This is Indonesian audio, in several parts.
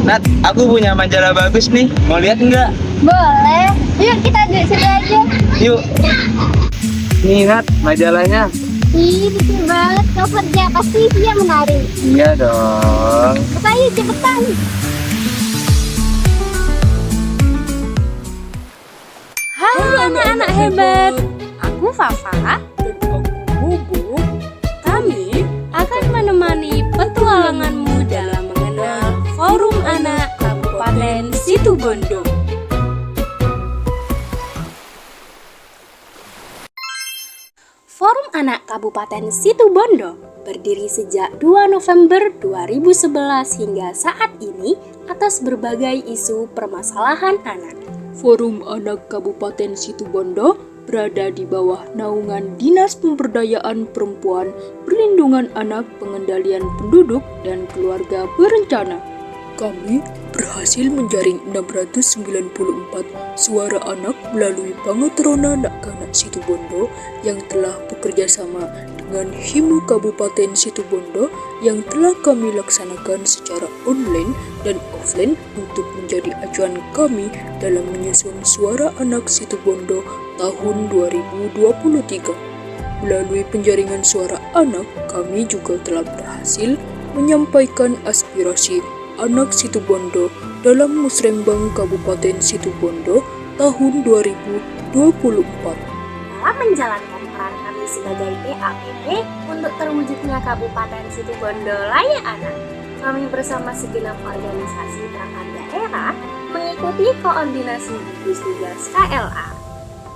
Nat, aku punya majalah bagus nih. Mau lihat nggak? Boleh. Yuk kita duduk situ aja. Yuk. Nih Nat, majalahnya. Ih, lucu banget covernya. Pasti dia menarik. Iya dong. Ayo cepetan. Halo anak-anak hebat, aku Fafa dan aku Bobo. Kami akan menemani petualanganmu dalam mengenal Forum Anak Kabupaten Situbondo. Forum Anak Kabupaten Situbondo berdiri sejak 2 November 2011 hingga saat ini atas berbagai isu permasalahan anak. Forum Anak Kabupaten Situbondo berada di bawah naungan Dinas Pemberdayaan Perempuan, Perlindungan Anak, Pengendalian Penduduk, dan Keluarga Berencana. Kami berhasil menjaring 694 suara anak melalui Pangaterona Nak-Kanak Situbondo yang telah bekerja sama dengan HIMU Kabupaten Situbondo yang telah kami laksanakan secara online dan offline untuk menjadi acuan kami dalam menyusun Suara Anak Situbondo tahun 2023. Melalui penjaringan suara anak, kami juga telah berhasil menyampaikan aspirasi anak Situbondo dalam Musrembang Kabupaten Situbondo tahun 2024. Dalam menjalankan peran kami sebagai PAPP untuk terwujudnya Kabupaten Situbondo layak anak, kami bersama segenap organisasi perangkat daerah mengikuti koordinasi gugus tugas KLA.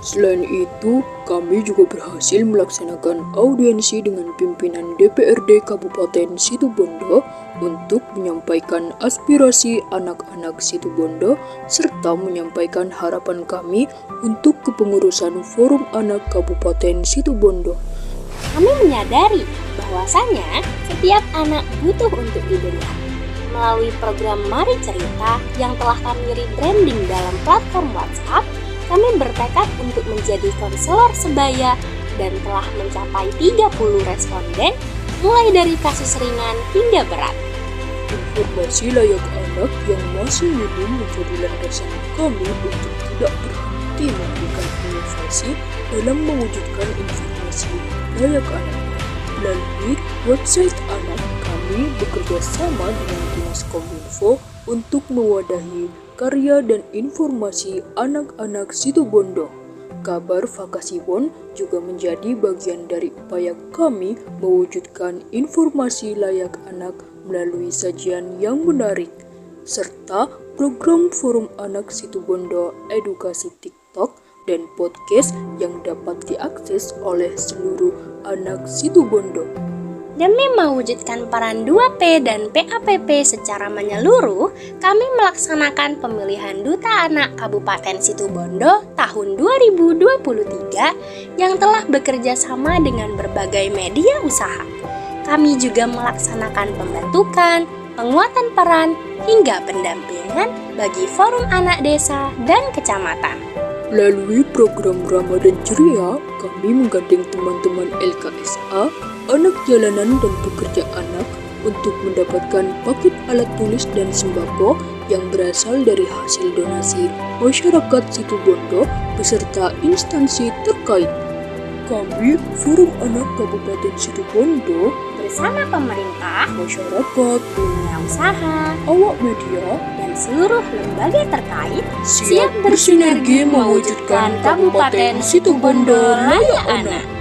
Selain itu, kami juga berhasil melaksanakan audiensi dengan pimpinan DPRD Kabupaten Situbondo untuk menyampaikan aspirasi anak-anak Situbondo serta menyampaikan harapan kami untuk kepengurusan Forum Anak Kabupaten Situbondo. Kami menyadari bahwasanya setiap anak butuh untuk didengar. Melalui program Mari Cerita yang telah kami rebranding dalam platform WhatsApp, kami bertekad untuk menjadi konselor sebaya dan telah mencapai 30 responden mulai dari kasus ringan hingga berat. Informasi layak anak yang masih minim menjadi landasan kami untuk tidak berhenti memberikan inovasi dalam mewujudkan informasi layak anak. Melalui website anak, kami bekerja sama dengan Dinas Kominfo untuk mewadahi karya dan informasi anak-anak Situbondo. Kabar Vakasibon juga menjadi bagian dari upaya kami mewujudkan informasi layak anak melalui sajian yang menarik, serta program Forum Anak Situbondo Edukasi TikTok dan podcast yang dapat diakses oleh seluruh anak Situbondo. Demi mewujudkan peran 2P dan PAPP secara menyeluruh, kami melaksanakan pemilihan Duta Anak Kabupaten Situbondo tahun 2023 yang telah bekerja sama dengan berbagai media usaha. Kami juga melaksanakan pembentukan, penguatan peran, hingga pendampingan bagi forum anak desa dan kecamatan. Melalui program Ramadan Ceria, kami menggandeng teman-teman LKSA, anak jalanan dan pekerja anak untuk mendapatkan paket alat tulis dan sembako yang berasal dari hasil donasi masyarakat Situbondo beserta instansi terkait. Kami, Forum Anak Kabupaten Situbondo, Bersama pemerintah, masyarakat, dunia usaha, awak media, dan seluruh lembaga terkait siap bersinergi mewujudkan Kabupaten Situbondo layak anak.